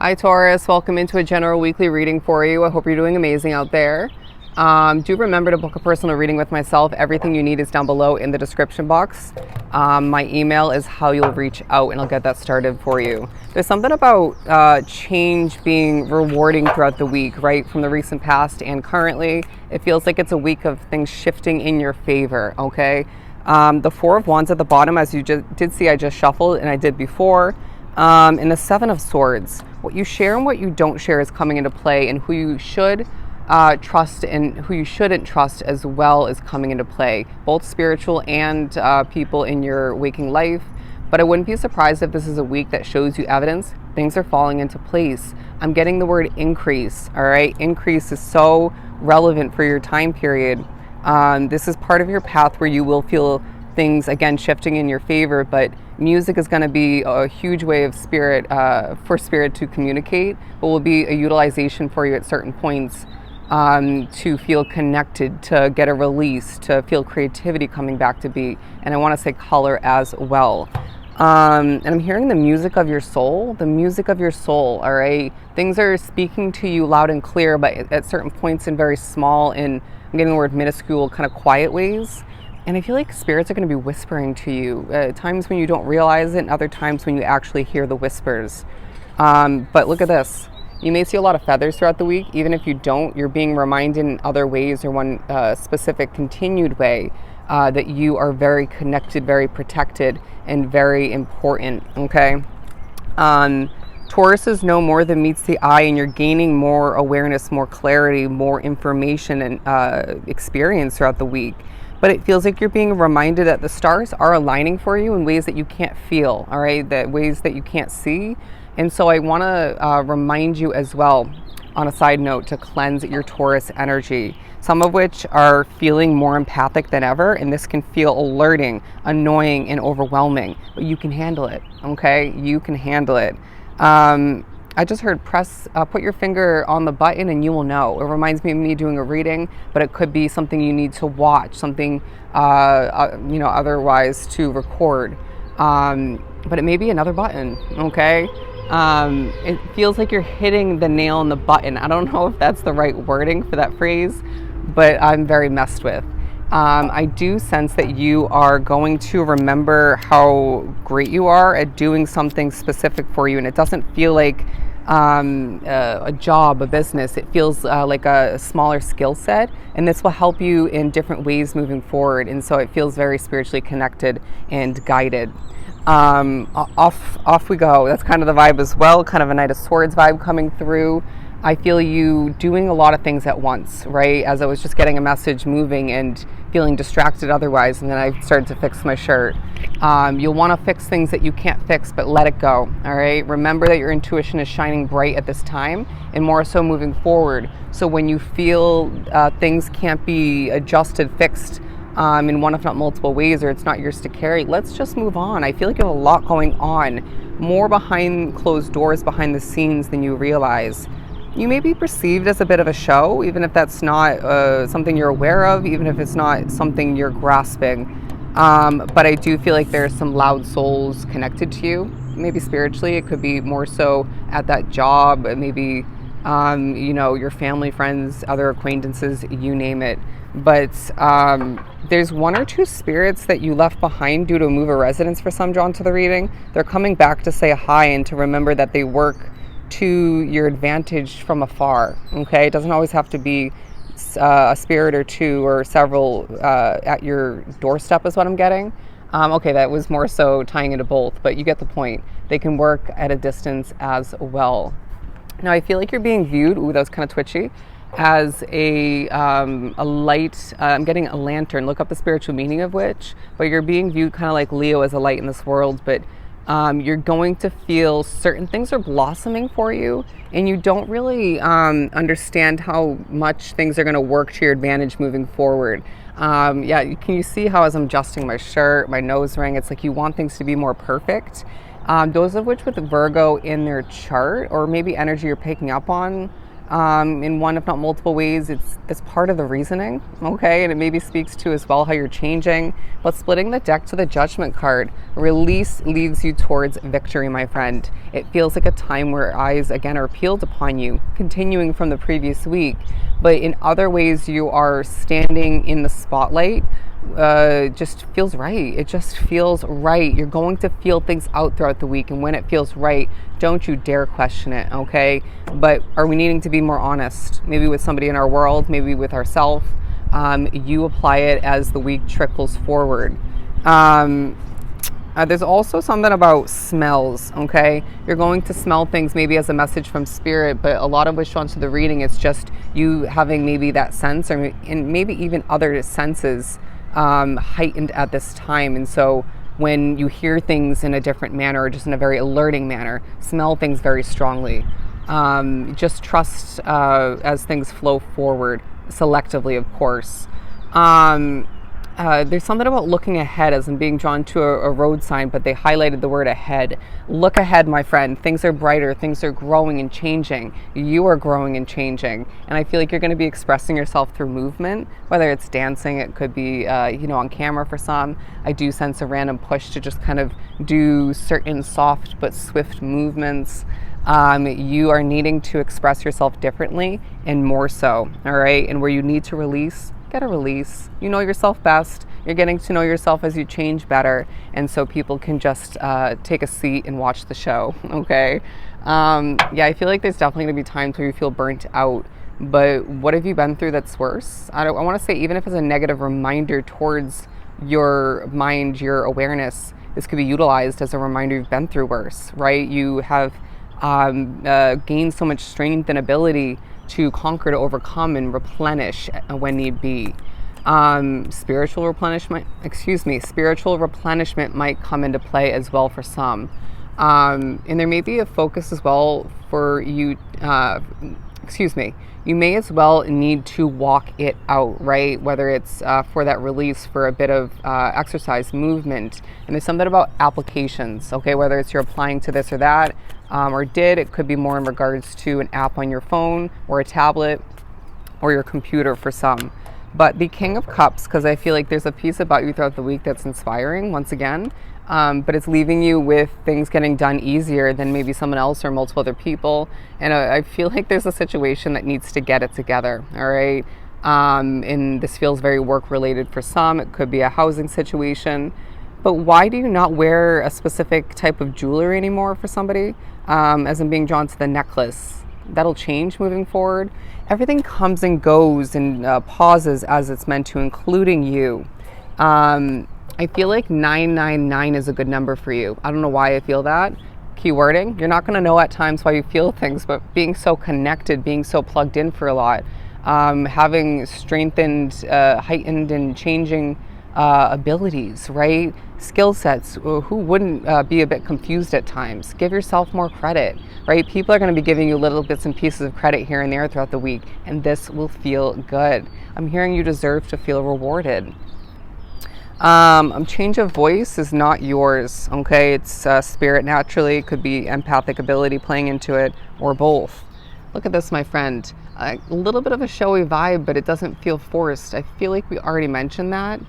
Hi Taurus, welcome into a general weekly reading for you. I hope you're doing amazing out there. Do remember to book a personal reading with myself. Everything you need is down below in the description box. My email is how you'll reach out and I'll get that started for you. There's something about change being rewarding throughout the week, right? From the recent past and currently, it feels like it's a week of things shifting in your favor, okay? The Four of Wands at the bottom, as you did see, I just shuffled and I did before. And the Seven of Swords. What you share and what you don't share is coming into play, and who you should trust and who you shouldn't trust as well is coming into play, both spiritual and people in your waking life. But I wouldn't be surprised if this is a week that shows you evidence. Things are falling into place. I'm getting the word increase, all right? Increase is so relevant for your time period. This is part of your path where you will feel things, again, shifting in your favor, but music is going to be a huge way of spirit, for spirit to communicate, but will be a utilization for you at certain points to feel connected, to get a release, to feel creativity coming back to be, and I want to say color as well. And I'm hearing the music of your soul, all right? Things are speaking to you loud and clear, but at certain points in very small, and I'm getting the word minuscule, kind of quiet ways. And I feel like spirits are going to be whispering to you, times when you don't realize it, and other times when you actually hear the whispers. But look at this. You may see a lot of feathers throughout the week. Even if you don't, you're being reminded in other ways, or one specific continued way, that you are very connected, very protected, and very important, okay? Taurus is no more than meets the eye, and you're gaining more awareness, more clarity, more information, and experience throughout the week. But it feels like you're being reminded that the stars are aligning for you in ways that you can't feel, all right? That ways that you can't see. And so I want to remind you as well, on a side note, to cleanse your Taurus energy, some of which are feeling more empathic than ever. And this can feel alerting, annoying, and overwhelming, but you can handle it, okay? You can handle it. I just heard put your finger on the button and you will know. It reminds me of me doing a reading, but it could be something you need to watch, something, otherwise to record. But it may be another button, okay? It feels like you're hitting the nail on the button. I don't know if that's the right wording for that phrase, but I'm very messed with. I do sense that you are going to remember how great you are at doing something specific for you, and it doesn't feel like a job, a business. It feels like a smaller skill set, and this will help you in different ways moving forward. And so it feels very spiritually connected and guided. Off we go. That's kind of the vibe as well, kind of a Knight of Swords vibe coming through. I feel you doing a lot of things at once, right? As I was just getting a message moving and feeling distracted otherwise, and then I started to fix my shirt. You'll want to fix things that you can't fix, but let it go, all right? Remember that your intuition is shining bright at this time, and more so moving forward. So when you feel things can't be adjusted, fixed, in one if not multiple ways, or it's not yours to carry, let's just move on. I feel like you have a lot going on, more behind closed doors, behind the scenes than you realize. You may be perceived as a bit of a show, even if that's not something you're aware of, even if it's not something you're grasping. But I do feel like there's some loud souls connected to you. Maybe spiritually, it could be more so at that job, maybe, your family, friends, other acquaintances, you name it. But there's one or two spirits that you left behind due to a move of residence for some drawn to the reading. They're coming back to say hi and to remember that they work to your advantage from afar, okay? It doesn't always have to be a spirit or two or several at your doorstep is what I'm getting. Okay, that was more so tying into both, but you get the point. They can work at a distance as well. Now I feel like you're being viewed, ooh, that was kind of twitchy, as a light. I'm getting a lantern, look up the spiritual meaning of which, but you're being viewed kind of like Leo as a light in this world, but you're going to feel certain things are blossoming for you, and you don't really understand how much things are going to work to your advantage moving forward. Can you see how as I'm adjusting my shirt, my nose ring, it's like you want things to be more perfect. Those of which with Virgo in their chart, or maybe energy you're picking up on, in one, if not multiple ways. It's part of the reasoning, okay? And it maybe speaks to as well how you're changing. But splitting the deck to the Judgment card, release leads you towards victory, my friend. It feels like a time where eyes again are peeled upon you, continuing from the previous week. But in other ways, you are standing in the spotlight. Just feels right. It just feels right. You're going to feel things out throughout the week, and when it feels right, don't you dare question it, okay? But are we needing to be more honest? Maybe with somebody in our world, maybe with ourselves. You apply it as the week trickles forward. There's also something about smells, okay? You're going to smell things maybe as a message from spirit, but a lot of what's shown to the reading, it's just you having maybe that sense, or and maybe even other senses heightened at this time. And so when you hear things in a different manner, or just in a very alerting manner, smell things very strongly. Just trust as things flow forward, selectively, of course. There's something about looking ahead, as I'm being drawn to a road sign, but they highlighted the word ahead. Look ahead, my friend. Things are brighter. Things are growing and changing. You are growing and changing. And I feel like you're going to be expressing yourself through movement, whether it's dancing, it could be, on camera for some. I do sense a random push to just kind of do certain soft but swift movements. You are needing to express yourself differently and more so, all right? And where you need to release, get a release. You know yourself best. You're getting to know yourself as you change better, and so people can just take a seat and watch the show, okay? I feel like there's definitely going to be times where you feel burnt out, but what have you been through that's worse? I want to say, even if it's a negative reminder towards your mind, your awareness, this could be utilized as a reminder you've been through worse, right? You have gained so much strength and ability to conquer, to overcome, and replenish when need be. Spiritual replenishment might come into play as well for some. And there may be a focus as well for you, you may as well need to walk it out, right? Whether it's for that release, for a bit of exercise, movement. And there's something about applications, okay? Whether it's you're applying to this or that, it could be more in regards to an app on your phone or a tablet or your computer for some. But the King of Cups, because I feel like there's a piece about you throughout the week that's inspiring, once again, but it's leaving you with things getting done easier than maybe someone else or multiple other people. And I feel like there's a situation that needs to get it together, all right? And this feels very work-related for some. It could be a housing situation. But why do you not wear a specific type of jewelry anymore for somebody? As I'm being drawn to the necklace. That'll change moving forward. Everything comes and goes and pauses as it's meant to, including you. I feel like 999 is a good number for you. I don't know why I feel that. Keywording, you're not going to know at times why you feel things, but being so connected, being so plugged in for a lot, having strengthened, heightened, and changing abilities, right? Skill sets. Who wouldn't be a bit confused at times? Give yourself more credit, right? People are going to be giving you little bits and pieces of credit here and there throughout the week, and this will feel good. I'm hearing you deserve to feel rewarded. Change of voice is not yours, okay? It's spirit naturally. It could be empathic ability playing into it, or both. Look at this, my friend. A little bit of a showy vibe, but it doesn't feel forced. I feel like we already mentioned that.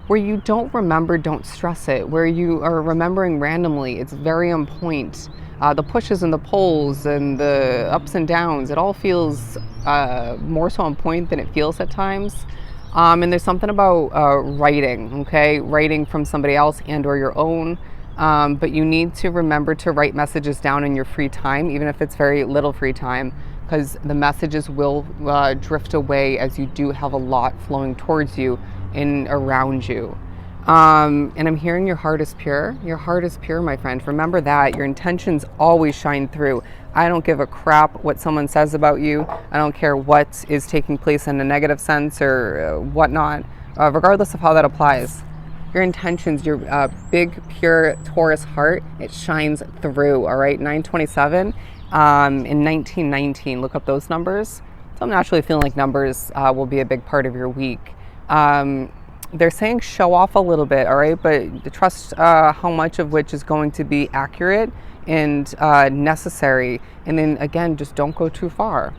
Where you don't remember, don't stress it. Where you are remembering randomly, it's very on point. The pushes and the pulls and the ups and downs, it all feels more so on point than it feels at times. And there's something about writing, okay? Writing from somebody else and or your own. But you need to remember to write messages down in your free time, even if it's very little free time, because the messages will drift away as you do have a lot flowing towards you and around you. And I'm hearing your heart is pure. Your heart is pure, my friend. Remember that. Your intentions always shine through. I don't give a crap what someone says about you. I don't care what is taking place in a negative sense or whatnot, regardless of how that applies. Your intentions, your big, pure Taurus heart, it shines through, all right? 927 in 1919. Look up those numbers. So I'm naturally feeling like numbers will be a big part of your week. They're saying show off a little bit, all right? But trust how much of which is going to be accurate and necessary. And then again, just don't go too far.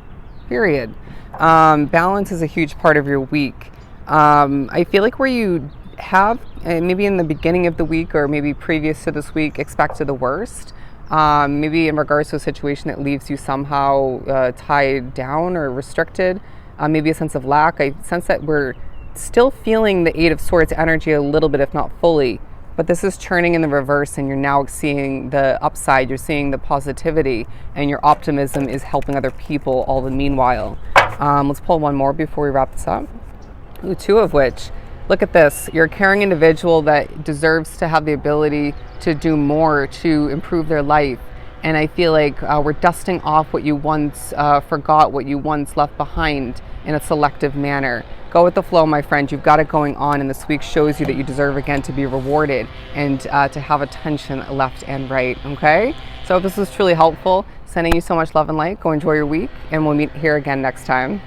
period. Balance is a huge part of your week. I feel like where you have, maybe in the beginning of the week or maybe previous to this week, expected the worst. Maybe in regards to a situation that leaves you somehow tied down or restricted, maybe a sense of lack. I sense that we're still feeling the Eight of Swords energy a little bit, if not fully, but this is turning in the reverse, and you're now seeing the upside, you're seeing the positivity, and your optimism is helping other people all the meanwhile. Let's pull one more before we wrap this up. Ooh, two of which. Look at this. You're a caring individual that deserves to have the ability to do more to improve their life. And I feel like we're dusting off what you once forgot, what you once left behind in a selective manner. Go with the flow, my friend. You've got it going on, and this week shows you that you deserve again to be rewarded and to have attention left and right, okay? So if this was truly helpful, sending you so much love and light. Go enjoy your week, and we'll meet here again next time.